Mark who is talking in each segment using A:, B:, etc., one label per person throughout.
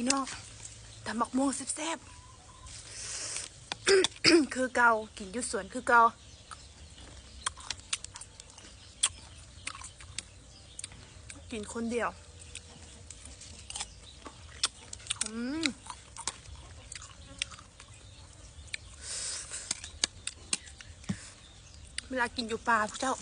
A: พี่น้องตำบักม่วงแซ่บๆ คือเกากินยุดสวนคือเกากินคนเดียวเวลากินอยู่ป่าพวกเจ้า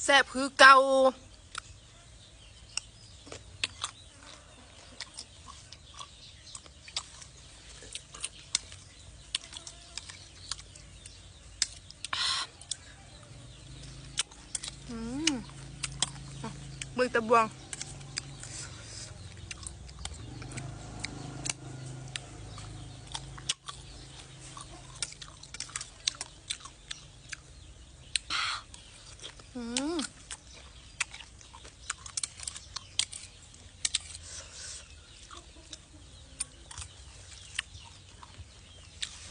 A: แซ่บคือเกามือตะบวงใ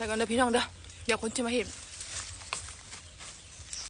A: ส่ก่อนเด้อพี่น้องเด้อเดี๋ยวคนจะมาเห็น